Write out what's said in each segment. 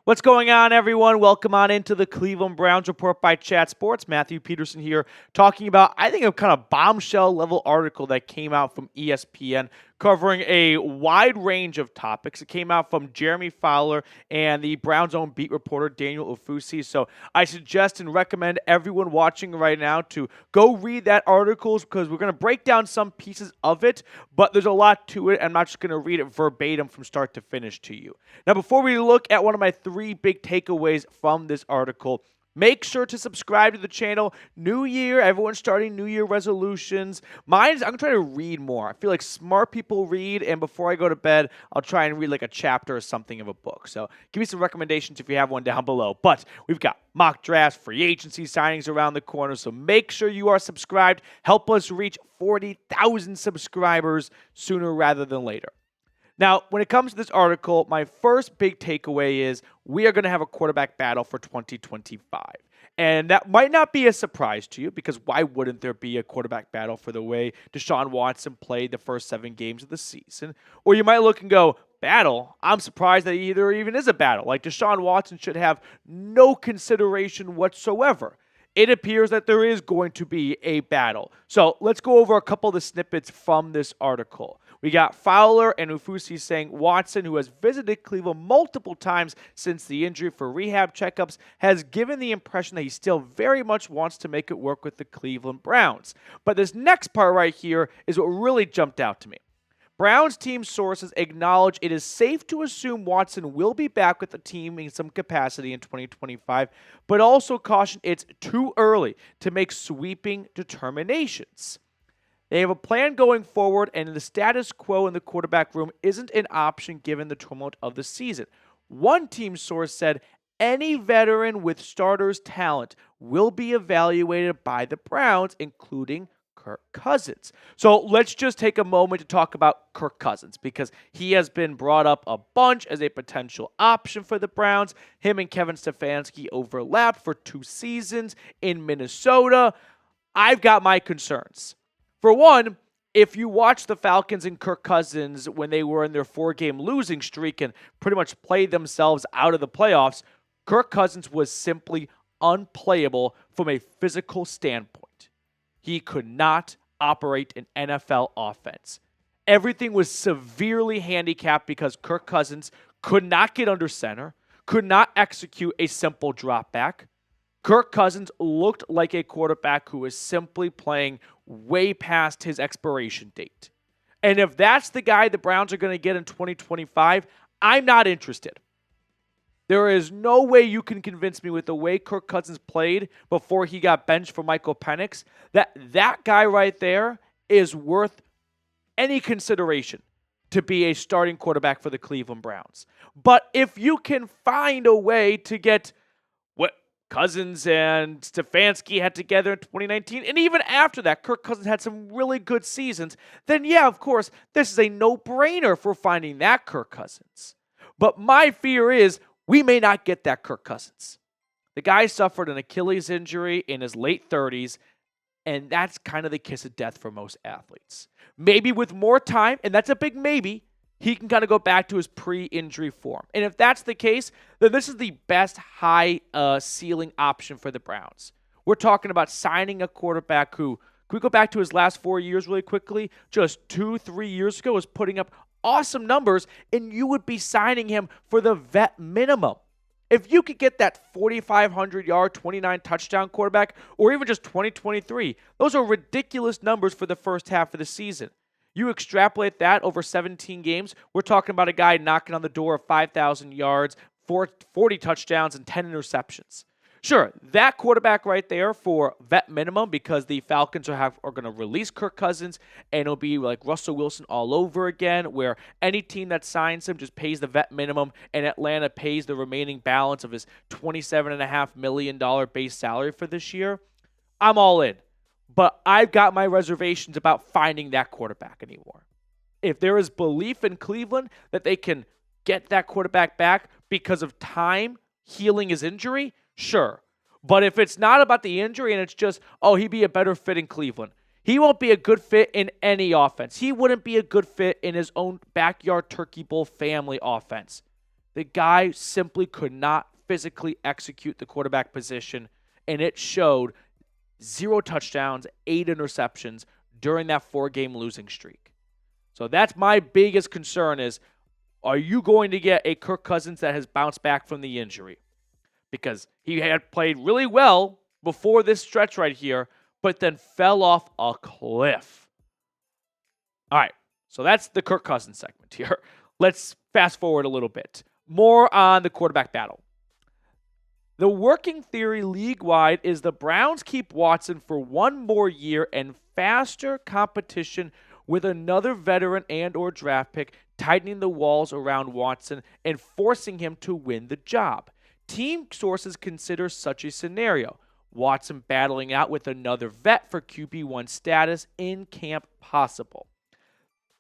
What's going on, everyone? Welcome on into the Cleveland Browns Report by Chat Sports. Matthew Peterson here, talking about, I think, a kind of bombshell level article that came out from ESPN covering a wide range of topics. It came out from Jeremy Fowler and the Browns' own beat reporter, Daniel Ofusi. So I suggest and recommend everyone watching right now to go read that article because we're going to break down some pieces of it, but there's a lot to it. I'm not just going to read it verbatim from start to finish to you. Now, before we look at one of my three big takeaways from this article, make sure to subscribe to the channel. New year, everyone's starting New Year resolutions. I'm going to try to read more. I feel like smart people read, and before I go to bed, I'll try and read like a chapter or something of a book. So give me some recommendations if you have one down below. But we've got mock drafts, free agency signings around the corner, so make sure you are subscribed. Help us reach 40,000 subscribers sooner rather than later. Now, when it comes to this article, my first big takeaway is we are going to have a quarterback battle for 2025. And that might not be a surprise to you because why wouldn't there be a quarterback battle for the way Deshaun Watson played the first 7 games of the season? Or you might look and go, battle? I'm surprised that there even is a battle. Like Deshaun Watson should have no consideration whatsoever. It appears that there is going to be a battle. So let's go over a couple of the snippets from this article. We got Fowler and Ofusi saying Watson, who has visited Cleveland multiple times since the injury for rehab checkups, has given the impression that he still very much wants to make it work with the Cleveland Browns. But this next part right here is what really jumped out to me. Browns team sources acknowledge it is safe to assume Watson will be back with the team in some capacity in 2025, but also caution it's too early to make sweeping determinations. They have a plan going forward, and the status quo in the quarterback room isn't an option given the tumult of the season. One team source said any veteran with starters' talent will be evaluated by the Browns, including Kirk Cousins. So let's just take a moment to talk about Kirk Cousins because he has been brought up a bunch as a potential option for the Browns. Him and Kevin Stefanski overlapped for 2 seasons in Minnesota. I've got my concerns. For one, if you watch the Falcons and Kirk Cousins when they were in their 4-game losing streak and pretty much played themselves out of the playoffs, Kirk Cousins was simply unplayable from a physical standpoint. He could not operate an NFL offense. Everything was severely handicapped because Kirk Cousins could not get under center, could not execute a simple drop back. Kirk Cousins looked like a quarterback who was simply playing way past his expiration date. And if that's the guy the Browns are going to get in 2025, I'm not interested. There is no way you can convince me with the way Kirk Cousins played before he got benched for Michael Penix that guy right there is worth any consideration to be a starting quarterback for the Cleveland Browns. But if you can find a way to get what Cousins and Stefanski had together in 2019, and even after that, Kirk Cousins had some really good seasons, then yeah, of course, this is a no-brainer for finding that Kirk Cousins. But my fear is we may not get that Kirk Cousins. The guy suffered an Achilles injury in his late 30s, and that's kind of the kiss of death for most athletes. Maybe with more time, and that's a big maybe, he can kind of go back to his pre-injury form. And if that's the case, then this is the best high ceiling option for the Browns. We're talking about signing a quarterback who, can we go back to his last 4 years really quickly? Just 2-3 years ago was putting up awesome numbers, and you would be signing him for the vet minimum. If you could get that 4,500-yard, 29 touchdown quarterback, or even just 2023, those are ridiculous numbers for the first half of the season. You extrapolate that over 17 games, we're talking about a guy knocking on the door of 5,000 yards, 40 touchdowns, and 10 interceptions. Sure, that quarterback right there for vet minimum because the Falcons are going to release Kirk Cousins and it'll be like Russell Wilson all over again where any team that signs him just pays the vet minimum and Atlanta pays the remaining balance of his $27.5 million base salary for this year. I'm all in. But I've got my reservations about finding that quarterback anymore. If there is belief in Cleveland that they can get that quarterback back because of time healing his injury, sure. But if it's not about the injury and it's just, he'd be a better fit in Cleveland. He won't be a good fit in any offense. He wouldn't be a good fit in his own backyard turkey bowl family offense. The guy simply could not physically execute the quarterback position, and it showed. 0 touchdowns, 8 interceptions during that 4-game losing streak. So that's my biggest concern is, are you going to get a Kirk Cousins that has bounced back from the injury? Because he had played really well before this stretch right here, but then fell off a cliff. All right, so that's the Kirk Cousins segment here. Let's fast forward a little bit. More on the quarterback battle. The working theory league-wide is the Browns keep Watson for one more year and faster competition with another veteran and or draft pick, tightening the walls around Watson and forcing him to win the job. Team sources consider such a scenario. Watson battling out with another vet for QB1 status in camp possible.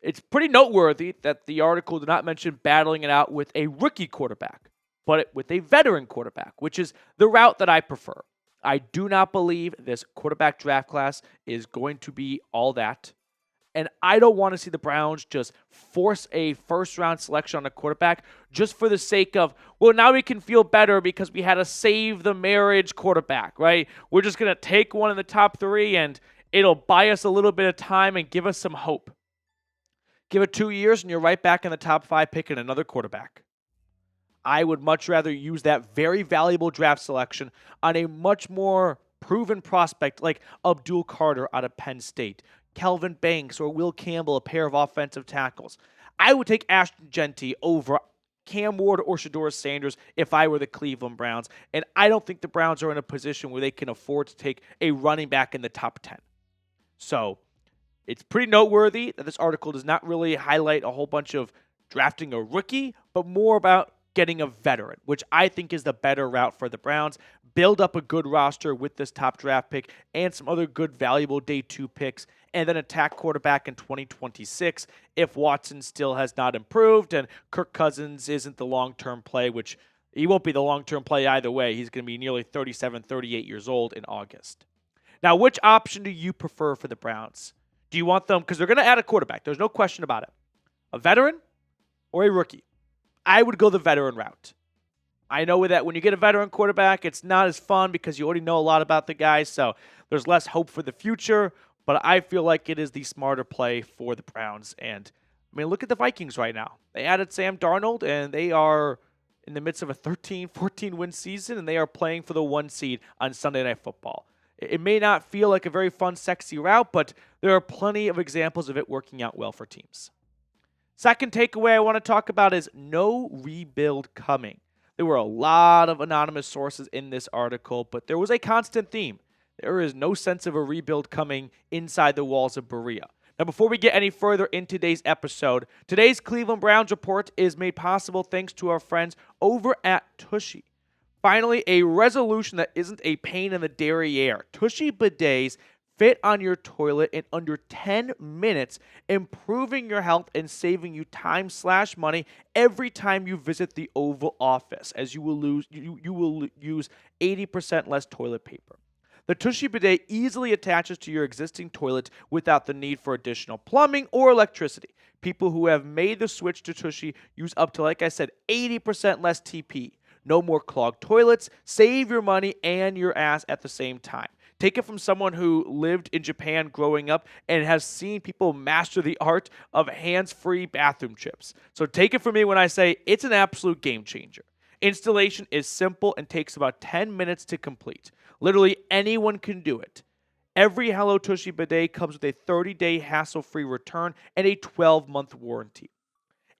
It's pretty noteworthy that the article did not mention battling it out with a rookie quarterback, but with a veteran quarterback, which is the route that I prefer. I do not believe this quarterback draft class is going to be all that. And I don't want to see the Browns just force a first-round selection on a quarterback just for the sake of, well, now we can feel better because we had a save-the-marriage quarterback, right? We're just going to take one in the top 3, and it'll buy us a little bit of time and give us some hope. Give it 2 years, and you're right back in the top 5 picking another quarterback. I would much rather use that very valuable draft selection on a much more proven prospect like Abdul Carter out of Penn State, Kelvin Banks or Will Campbell, a pair of offensive tackles. I would take Ashton Genty over Cam Ward or Shedeur Sanders if I were the Cleveland Browns, and I don't think the Browns are in a position where they can afford to take a running back in the top 10. So it's pretty noteworthy that this article does not really highlight a whole bunch of drafting a rookie, but more about getting a veteran, which I think is the better route for the Browns. Build up a good roster with this top draft pick and some other good valuable day 2 picks, and then attack quarterback in 2026 if Watson still has not improved and Kirk Cousins isn't the long-term play, which he won't be the long-term play either way. He's going to be nearly 37, 38 years old in August. Now, which option do you prefer for the Browns? Do you want them, because they're going to add a quarterback, there's no question about it, a veteran or a rookie? I would go the veteran route. I know that when you get a veteran quarterback, it's not as fun because you already know a lot about the guy, so there's less hope for the future, but I feel like it is the smarter play for the Browns. And, I mean, look at the Vikings right now. They added Sam Darnold, and they are in the midst of a 13, 14-win season, and they are playing for the 1 seed on Sunday Night Football. It may not feel like a very fun, sexy route, but there are plenty of examples of it working out well for teams. Second takeaway I want to talk about is no rebuild coming. There were a lot of anonymous sources in this article, but there was a constant theme. There is no sense of a rebuild coming inside the walls of Berea. Now, before we get any further in today's episode, today's Cleveland Browns report is made possible thanks to our friends over at Tushy. Finally, a resolution that isn't a pain in the derriere. Tushy bidets fit on your toilet in under 10 minutes, improving your health and saving you time/money every time you visit the Oval Office, as you will use 80% less toilet paper. The Tushy bidet easily attaches to your existing toilet without the need for additional plumbing or electricity. People who have made the switch to Tushy use up to, like I said, 80% less TP. No more clogged toilets. Save your money and your ass at the same time. Take it from someone who lived in Japan growing up and has seen people master the art of hands-free bathroom trips. So take it from me when I say it's an absolute game changer. Installation is simple and takes about 10 minutes to complete. Literally anyone can do it. Every Hello Tushy bidet comes with a 30-day hassle-free return and a 12-month warranty.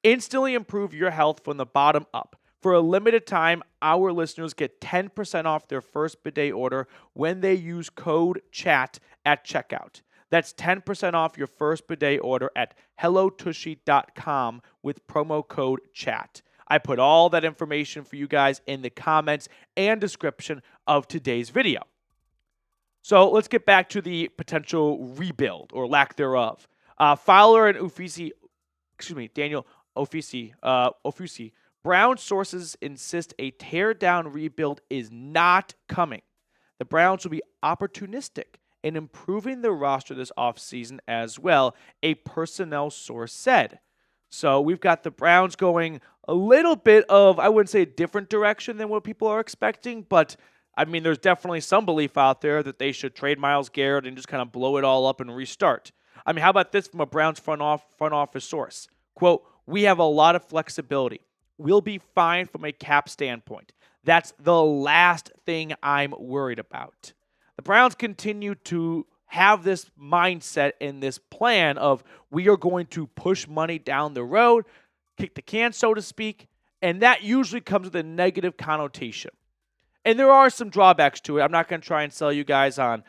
Instantly improve your health from the bottom up. For a limited time, our listeners get 10% off their first bidet order when they use code CHAT at checkout. That's 10% off your first bidet order at hellotushy.com with promo code CHAT. I put all that information for you guys in the comments and description of today's video. So let's get back to the potential rebuild or lack thereof. Fowler and Daniel Ofusi, Brown sources insist a tear-down rebuild is not coming. The Browns will be opportunistic in improving the roster this offseason as well, a personnel source said. So we've got the Browns going a little bit of, I wouldn't say a different direction than what people are expecting, but I mean, there's definitely some belief out there that they should trade Myles Garrett and just kind of blow it all up and restart. I mean, how about this from a Browns front office source? Quote, "We have a lot of flexibility. We'll be fine from a cap standpoint. That's the last thing I'm worried about." The Browns continue to have this mindset and this plan of we are going to push money down the road, kick the can, so to speak, and that usually comes with a negative connotation. And there are some drawbacks to it. I'm not going to try and sell you guys on,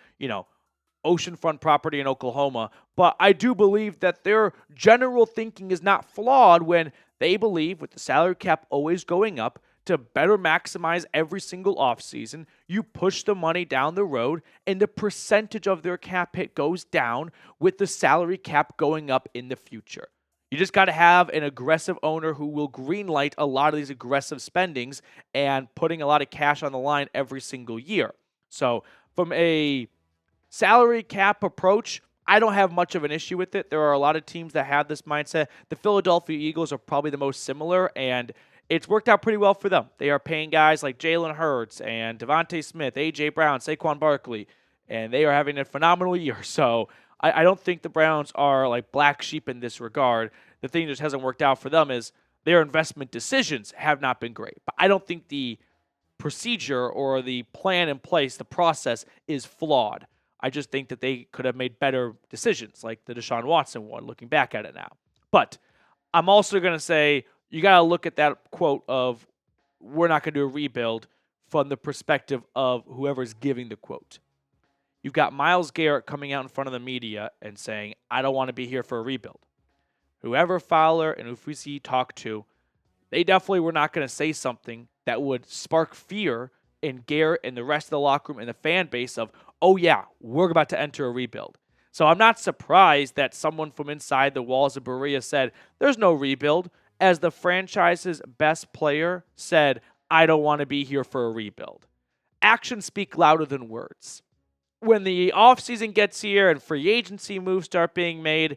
oceanfront property in Oklahoma, but I do believe that their general thinking is not flawed when they believe with the salary cap always going up to better maximize every single offseason, you push the money down the road and the percentage of their cap hit goes down with the salary cap going up in the future. You just got to have an aggressive owner who will greenlight a lot of these aggressive spendings and putting a lot of cash on the line every single year. So from a salary cap approach, I don't have much of an issue with it. There are a lot of teams that have this mindset. The Philadelphia Eagles are probably the most similar, and it's worked out pretty well for them. They are paying guys like Jalen Hurts and Devontae Smith, A.J. Brown, Saquon Barkley, and they are having a phenomenal year. So I don't think the Browns are like black sheep in this regard. The thing that just hasn't worked out for them is their investment decisions have not been great. But I don't think the procedure or the plan in place, the process, is flawed. I just think that they could have made better decisions, like the Deshaun Watson one, looking back at it now. But I'm also going to say you got to look at that quote of we're not going to do a rebuild from the perspective of whoever's giving the quote. You've got Myles Garrett coming out in front of the media and saying, I don't want to be here for a rebuild. Whoever Fowler and Ufusi talked to, they definitely were not going to say something that would spark fear in Garrett and the rest of the locker room and the fan base of, oh yeah, we're about to enter a rebuild. So I'm not surprised that someone from inside the walls of Berea said, there's no rebuild, as the franchise's best player said, I don't want to be here for a rebuild. Actions speak louder than words. When the offseason gets here and free agency moves start being made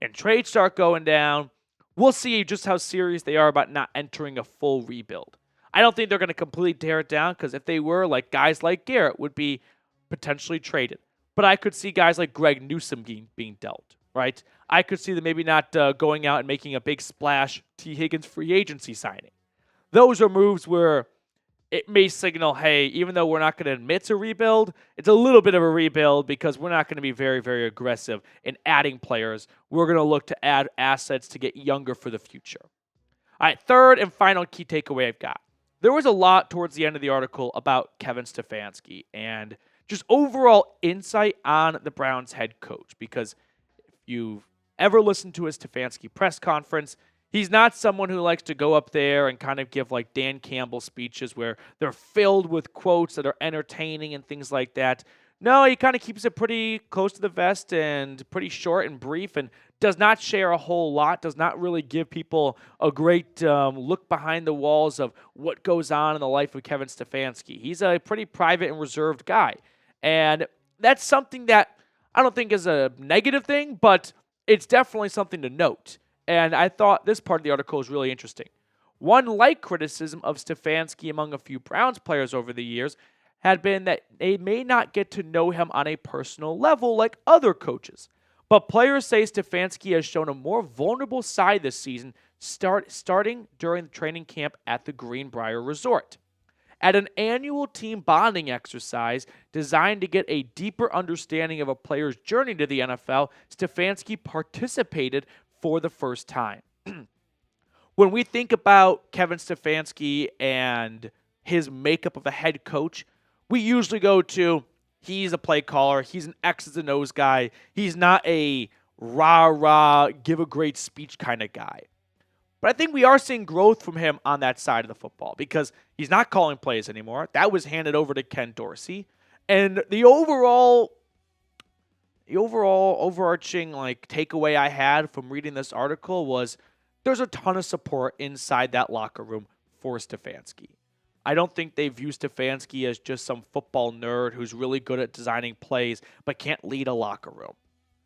and trades start going down, we'll see just how serious they are about not entering a full rebuild. I don't think they're going to completely tear it down because if they were, like guys like Garrett would be potentially traded. But I could see guys like Greg Newsome being dealt, right? I could see them maybe not going out and making a big splash T. Higgins free agency signing. Those are moves where it may signal, hey, even though we're not going to admit to rebuild, it's a little bit of a rebuild because we're not going to be very, very aggressive in adding players. We're going to look to add assets to get younger for the future. All right, third and final key takeaway I've got. There was a lot towards the end of the article about Kevin Stefanski and just overall insight on the Browns head coach, because if you've ever listened to a Stefanski press conference, he's not someone who likes to go up there and kind of give like Dan Campbell speeches where they're filled with quotes that are entertaining and things like that. No, he kind of keeps it pretty close to the vest and pretty short and brief and does not share a whole lot, does not really give people a great look behind the walls of what goes on in the life of Kevin Stefanski. He's a pretty private and reserved guy. And that's something that I don't think is a negative thing, but it's definitely something to note. And I thought this part of the article is really interesting. One light criticism of Stefanski among a few Browns players over the years had been that they may not get to know him on a personal level like other coaches. But players say Stefanski has shown a more vulnerable side this season, starting during the training camp at the Greenbrier Resort. At an annual team bonding exercise designed to get a deeper understanding of a player's journey to the NFL, Stefanski participated for the first time. When we think about Kevin Stefanski and his makeup of a head coach, we usually go to he's a play caller, he's an X's and O's guy, he's not a rah-rah, give a great speech kind of guy. But I think we are seeing growth from him on that side of the football because he's not calling plays anymore. That was handed over to Ken Dorsey. And the overall overarching like takeaway I had from reading this article was there's a ton of support inside that locker room for Stefanski. I don't think they view Stefanski as just some football nerd who's really good at designing plays but can't lead a locker room.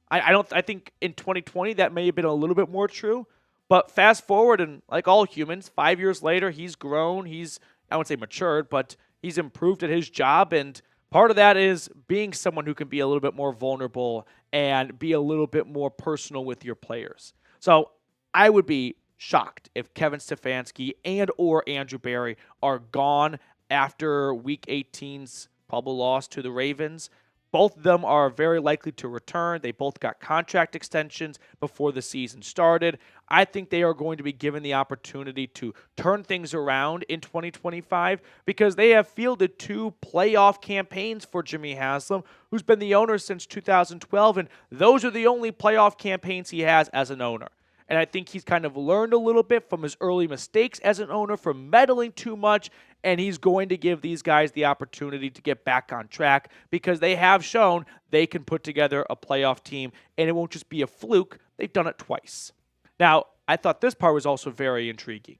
I think in 2020 that may have been a little bit more true, But fast forward, and like all humans, 5 years later, he's grown. I wouldn't say matured, but he's improved at his job. And part of that is being someone who can be a little bit more vulnerable and be a little bit more personal with your players. So I would be shocked if Kevin Stefanski and or Andrew Berry are gone after Week 18's probable loss to the Ravens. Both of them are very likely to return. They both got contract extensions before the season started. I think they are going to be given the opportunity to turn things around in 2025 because they have fielded 2 playoff campaigns for Jimmy Haslam, who's been the owner since 2012, and those are the only playoff campaigns he has as an owner. And I think he's kind of learned a little bit from his early mistakes as an owner from meddling too much, and he's going to give these guys the opportunity to get back on track because they have shown they can put together a playoff team, and it won't just be a fluke. They've done it twice. Now, I thought this part was also very intriguing.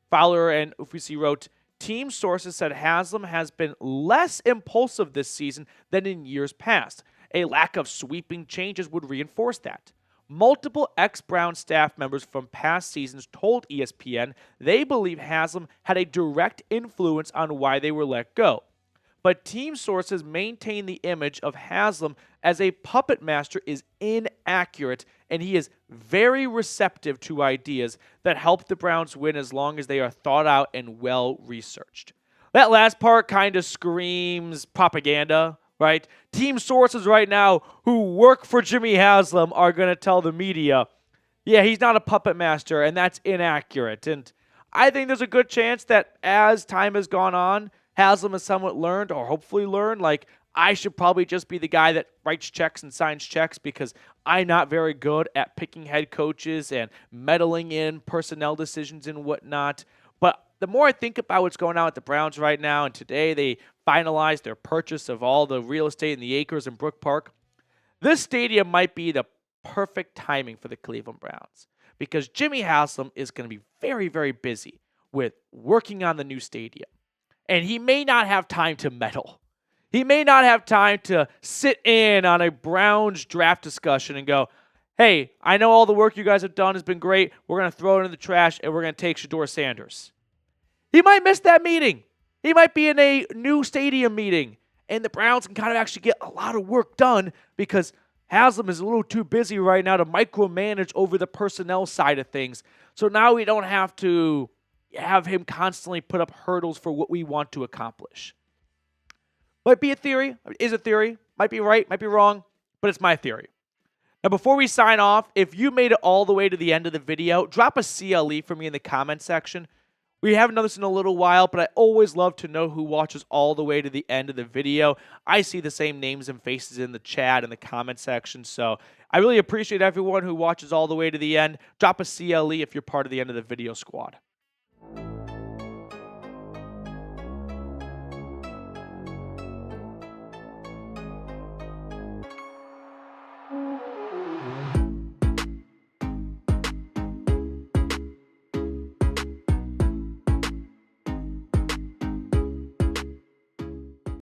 Fowler and Ufisi wrote, team sources said Haslam has been less impulsive this season than in years past. A lack of sweeping changes would reinforce that. Multiple ex-Brown staff members from past seasons told ESPN they believe Haslam had a direct influence on why they were let go. But team sources maintain the image of Haslam as a puppet master is inaccurate, and he is very receptive to ideas that help the Browns win as long as they are thought out and well-researched. That last part kind of screams propaganda, right? Team sources right now who work for Jimmy Haslam are going to tell the media, yeah, he's not a puppet master, and that's inaccurate. And I think there's a good chance that as time has gone on, Haslam has somewhat learned, or hopefully learned, like, I should probably just be the guy that writes checks and signs checks because I'm not very good at picking head coaches and meddling in personnel decisions and whatnot. But the more I think about what's going on with the Browns right now, and today they finalized their purchase of all the real estate in the acres in Brook Park, this stadium might be the perfect timing for the Cleveland Browns because Jimmy Haslam is going to be very, very busy with working on the new stadium. And he may not have time to meddle. He may not have time to sit in on a Browns draft discussion and go, hey, I know all the work you guys have done has been great. We're going to throw it in the trash, and we're going to take Shedeur Sanders. He might miss that meeting. He might be in a new stadium meeting, and the Browns can kind of actually get a lot of work done because Haslam is a little too busy right now to micromanage over the personnel side of things. So now we don't have to have him constantly put up hurdles for what we want to accomplish. Might be a theory, is a theory, might be right, might be wrong, but it's my theory. Now, before we sign off, if you made it all the way to the end of the video, drop a CLE for me in the comment section. We haven't done this in a little while, but I always love to know who watches all the way to the end of the video. I see the same names and faces in the chat and the comment section, so I really appreciate everyone who watches all the way to the end. Drop a CLE if you're part of the end of the video squad.